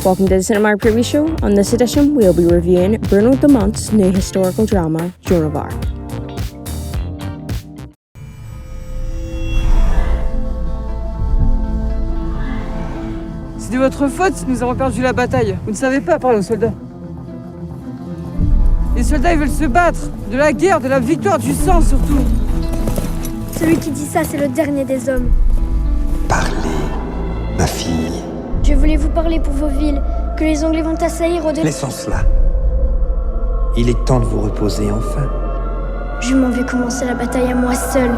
Welcome to the Cinemagic Preview Show. On this edition, we'll be reviewing Bruno Dumont's new historical drama, JOAN of ARC. C'est de votre faute si nous avons perdu la bataille. Vous ne savez pas parler aux soldats. Les soldats, ils veulent se battre. De la guerre, de la victoire, du sang surtout. Celui qui dit ça, c'est le dernier des hommes. Parlez, ma fille. Je voulais vous parler pour vos villes, que les Anglais vont assaillir au-delà. Laissons cela. Il est temps de vous reposer enfin. Je m'en vais commencer la bataille à moi seul.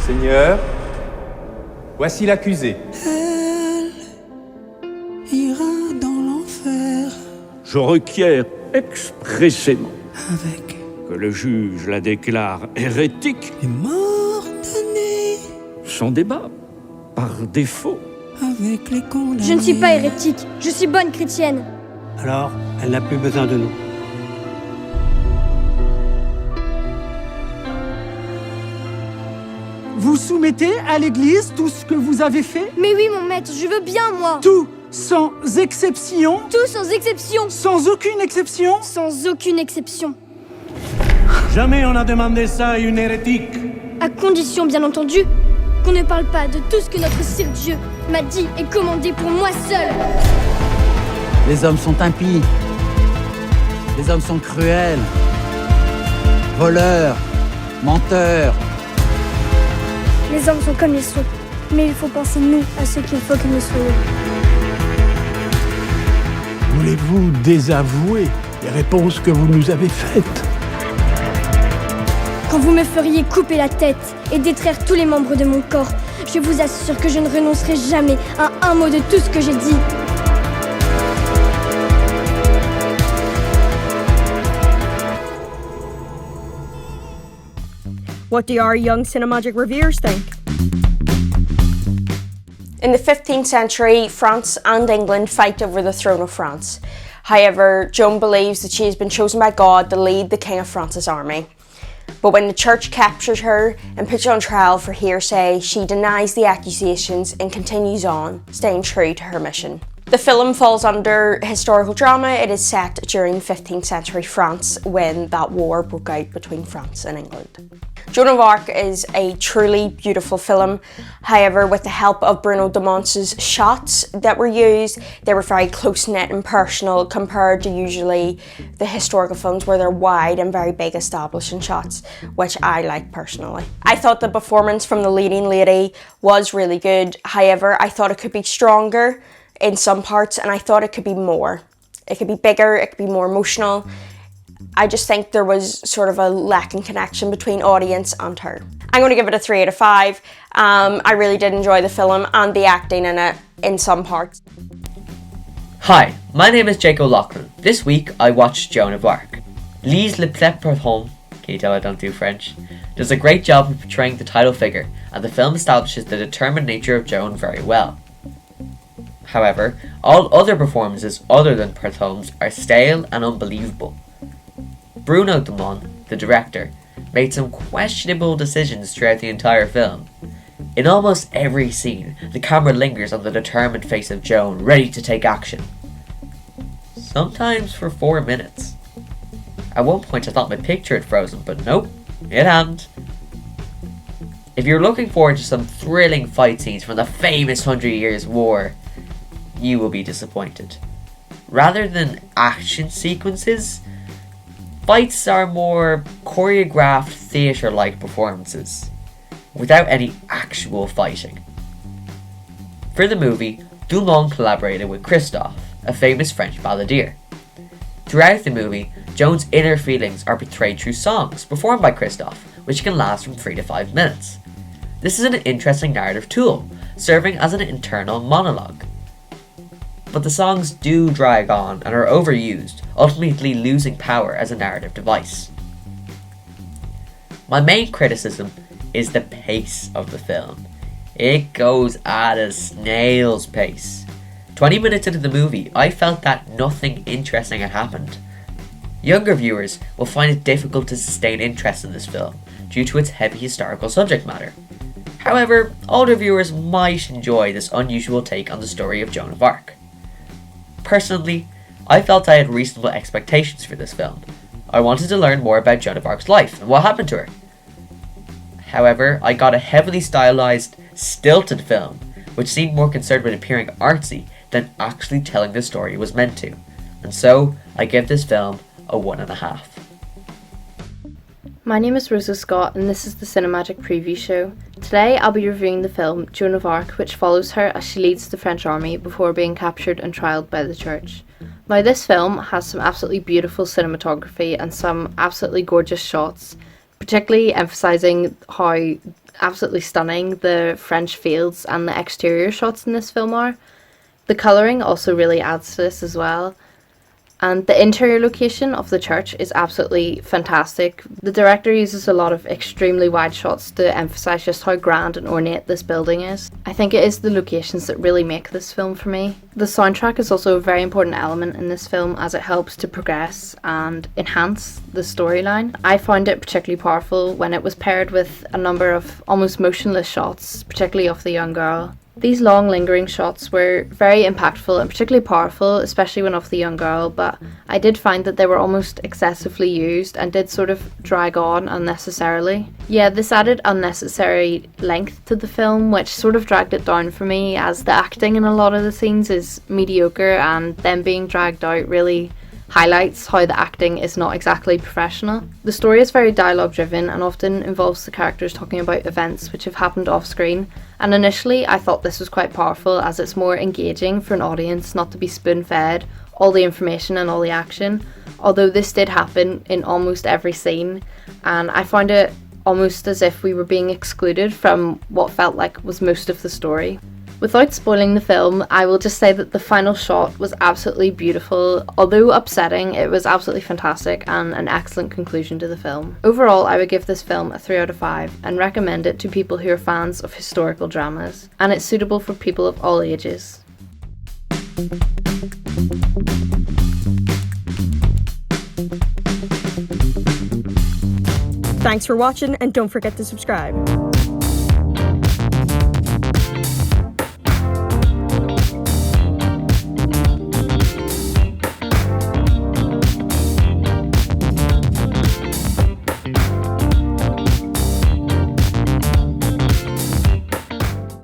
Seigneur, voici l'accusé. Elle ira dans l'enfer Je requiers expressément avec que le juge la déclare hérétique les morts damnés, sans débat, par défaut. avec les condamnés. Je ne suis pas hérétique, je suis bonne chrétienne. Alors, elle n'a plus besoin de nous. Vous soumettez à l'Église tout ce que vous avez fait? Mais oui, mon maître, je veux bien, moi. Tout, sans exception? Tout sans exception. Sans aucune exception? Sans aucune exception. Jamais on a demandé ça à une hérétique. À condition, bien entendu, qu'on ne parle pas de tout ce que notre sire Dieu m'a dit et commandé pour moi seul. Les hommes sont impies. Les hommes sont cruels. Voleurs. Menteurs. Les hommes sont comme ils sont, mais il faut penser, nous, à ce qu'il faut que nous soyons. Voulez-vous désavouer les réponses que vous nous avez faites? Quand vous me feriez couper la tête et détruire tous les membres de mon corps, je vous assure que je ne renoncerai jamais à un mot de tout ce que j'ai dit. What do our young Cinemagic reviewers think? In the 15th century, France and England fight over the throne of France. However, Joan believes that she has been chosen by God to lead the King of France's army. But when the church captures her and puts her on trial for heresy, she denies the accusations and continues on, staying true to her mission. The film falls under historical drama. It is set during 15th century France when that war broke out between France and England. JOAN of ARC is a truly beautiful film. However, with the help of Bruno Dumont's shots that were used, they were very close-knit and personal compared to usually the historical films where they're wide and very big establishing shots, which I like personally. I thought the performance from the leading lady was really good. However, I thought it could be stronger in some parts, and I thought it could be more. It could be bigger, it could be more emotional. I just think there was sort of a lacking connection between audience and her. I'm going to give it a 3 out of 5. I really did enjoy the film and the acting in it in some parts. Hi, my name is Jake O'Loughlin. This week I watched JOAN of ARC. Lise Le Pléperton, can you tell I don't do French, does a great job of portraying the title figure, and the film establishes the determined nature of Joan very well. However, all other performances other than Perton's are stale and unbelievable. Bruno Dumont, the director, made some questionable decisions throughout the entire film. In almost every scene, the camera lingers on the determined face of Joan, ready to take action. Sometimes for 4 minutes. At one point I thought my picture had frozen, but nope, it hadn't. If you're looking forward to some thrilling fight scenes from the famous 100 Years' War, you will be disappointed. Rather than action sequences, fights are more choreographed theatre-like performances, without any actual fighting. For the movie, Dumont collaborated with Christophe, a famous French balladeer. Throughout the movie, Joan's inner feelings are portrayed through songs performed by Christophe, which can last from 3 to 5 minutes. This is an interesting narrative tool, serving as an internal monologue. But the songs do drag on and are overused, ultimately losing power as a narrative device. My main criticism is the pace of the film. It goes at a snail's pace. 20 minutes into the movie, I felt that nothing interesting had happened. Younger viewers will find it difficult to sustain interest in this film due to its heavy historical subject matter. However, older viewers might enjoy this unusual take on the story of Joan of Arc. Personally, I felt I had reasonable expectations for this film. I wanted to learn more about Joan of Arc's life and what happened to her. However, I got a heavily stylized, stilted film, which seemed more concerned with appearing artsy than actually telling the story it was meant to, and so I give this film a 1.5. My name is Rosa Scott and this is the Cinemagic preview show. Today I'll be reviewing the film Joan of Arc, which follows her as she leads the French army before being captured and trialled by the church. Now this film has some absolutely beautiful cinematography and some absolutely gorgeous shots, particularly emphasising how absolutely stunning the French fields and the exterior shots in this film are. The colouring also really adds to this as well. And the interior location of the church is absolutely fantastic. The director uses a lot of extremely wide shots to emphasise just how grand and ornate this building is. I think it is the locations that really make this film for me. The soundtrack is also a very important element in this film as it helps to progress and enhance the storyline. I found it particularly powerful when it was paired with a number of almost motionless shots, particularly of the young girl. These long lingering shots were very impactful and particularly powerful, especially when of the young girl, but I did find that they were almost excessively used and did sort of drag on unnecessarily. Yeah, this added unnecessary length to the film, which sort of dragged it down for me, as the acting in a lot of the scenes is mediocre and them being dragged out really highlights how the acting is not exactly professional. The story is very dialogue driven and often involves the characters talking about events which have happened off screen, and initially I thought this was quite powerful as it's more engaging for an audience not to be spoon fed all the information and all the action, although this did happen in almost every scene, and I found it almost as if we were being excluded from what felt like was most of the story. Without spoiling the film, I will just say that the final shot was absolutely beautiful. Although upsetting, it was absolutely fantastic and an excellent conclusion to the film. Overall, I would give this film a 3 out of 5 and recommend it to people who are fans of historical dramas, and it's suitable for people of all ages. Thanks for watching and don't forget to subscribe.